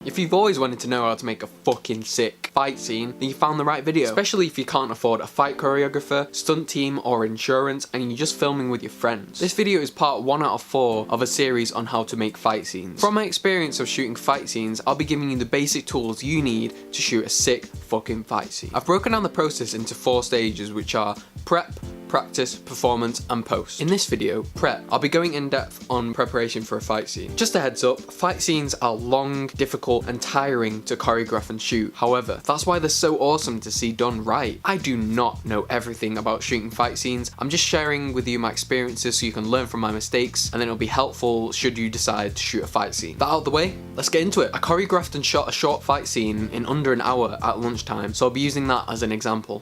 If you've always wanted to know how to make a fucking sick fight scene, then you found the right video. Especially if you can't afford a fight choreographer, stunt team, or insurance, and you're just filming with your friends. This video is part 1 out of 4 of a series on how to make fight scenes. From my experience of shooting fight scenes, I'll be giving you the basic tools you need to shoot a sick fucking fight scene. I've broken down the process into 4 stages, which are prep, practice, performance, and post. In this video, prep, I'll be going in depth on preparation for a fight scene. Just a heads up, fight scenes are long, difficult, and tiring to choreograph and shoot. However, that's why they're so awesome to see done right. I do not know everything about shooting fight scenes. I'm just sharing with you my experiences so you can learn from my mistakes, and then it'll be helpful should you decide to shoot a fight scene. That out of the way, let's get into it. I choreographed and shot a short fight scene in under an hour at lunchtime, so I'll be using that as an example.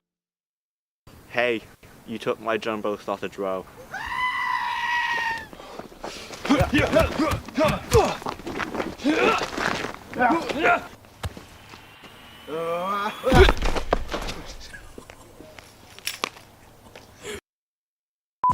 Hey, you took my jumbo sausage roll.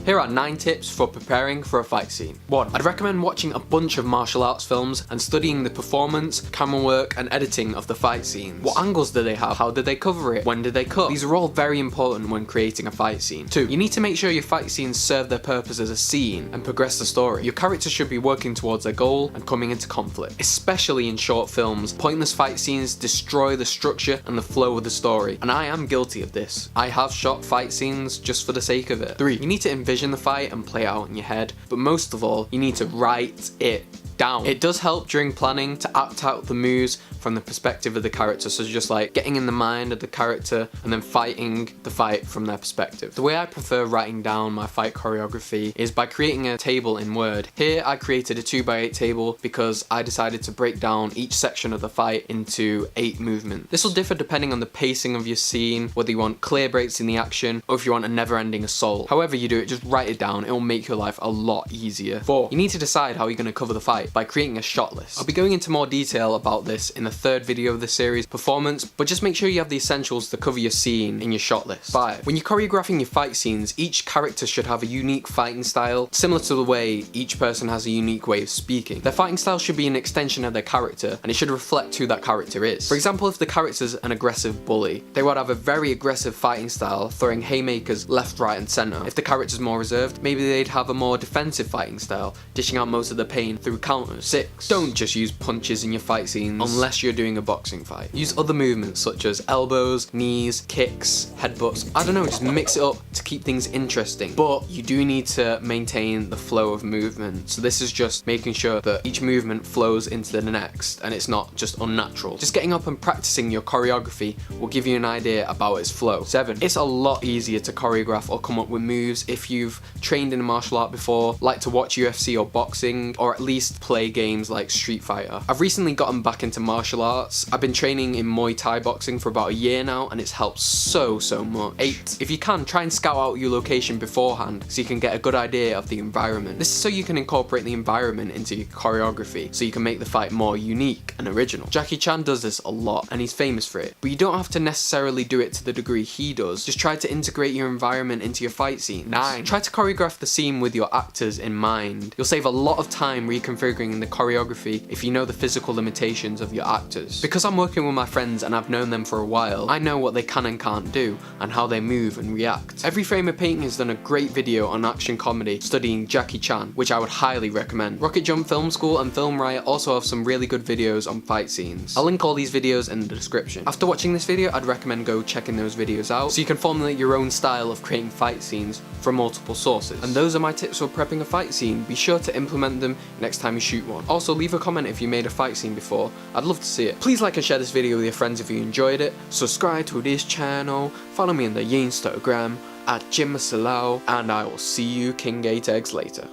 Here are 9 tips for preparing for a fight scene. 1. I'd recommend watching a bunch of martial arts films and studying the performance, camera work, and editing of the fight scenes. What angles do they have? How did they cover it? When did they cut? These are all very important when creating a fight scene. 2. You need to make sure your fight scenes serve their purpose as a scene and progress the story. Your character should be working towards their goal and coming into conflict. Especially in short films, pointless fight scenes destroy the structure and the flow of the story, and I am guilty of this. I have shot fight scenes just for the sake of it. 3. You need to envision the fight and play it out in your head, but most of all, you need to write it down. It does help during planning to act out the moves from the perspective of the character, so just like getting in the mind of the character and then fighting the fight from their perspective. The way I prefer writing down my fight choreography is by creating a table in Word. Here I created a 2x8 table because I decided to break down each section of the fight into 8 movements. This will differ depending on the pacing of your scene, whether you want clear breaks in the action or if you want a never-ending assault. However you do it, just write it down, it will make your life a lot easier. 4. You need to decide how you're going to cover the fight by creating a shot list. I'll be going into more detail about this in the 3rd video of the series, performance, but just make sure you have the essentials to cover your scene in your shot list. 5. When you're choreographing your fight scenes, each character should have a unique fighting style, similar to the way each person has a unique way of speaking. Their fighting style should be an extension of their character, and it should reflect who that character is. For example, if the character's an aggressive bully, they would have a very aggressive fighting style, throwing haymakers left, right, and center. If the character's more reserved, maybe they'd have a more defensive fighting style, dishing out most of the pain through counters. 6. Don't just use punches in your fight scenes unless you're doing a boxing fight. Use other movements such as elbows, knees, kicks, headbutts. I don't know, just mix it up to keep things interesting. But you do need to maintain the flow of movement. So this is just making sure that each movement flows into the next and it's not just unnatural. Just getting up and practicing your choreography will give you an idea about its flow. 7. It's a lot easier to choreograph or come up with moves if you've trained in a martial art before, like to watch UFC or boxing, or at least play games like Street Fighter. I've recently gotten back into martial arts. I've been training in Muay Thai boxing for about a year now, and it's helped so much. 8. If you can, try and scout out your location beforehand so you can get a good idea of the environment. This is so you can incorporate the environment into your choreography so you can make the fight more unique and original. Jackie Chan does this a lot and he's famous for it, but you don't have to necessarily do it to the degree he does. Just try to integrate your environment into your fight scene. 9. Try to choreograph the scene with your actors in mind. You'll save a lot of time reconfiguring the choreography if you know the physical limitations of your actors. Because I'm working with my friends and I've known them for a while, I know what they can and can't do and how they move and react. Every Frame of Painting has done a great video on action comedy studying Jackie Chan, which I would highly recommend. Rocket Jump Film School and Film Riot also have some really good videos on fight scenes. I'll link all these videos in the description. After watching this video, I'd recommend go checking those videos out so you can formulate your own style of creating fight scenes from multiple sources. And those are my tips for prepping a fight scene. Be sure to implement them next time you shoot one. Also, leave a comment if you made a fight scene before. I'd love to see it. Please like and share this video with your friends if you enjoyed it. Subscribe to this channel. Follow me on the Instagram at Jim Masalau, and I will see you King Gate Eggs later.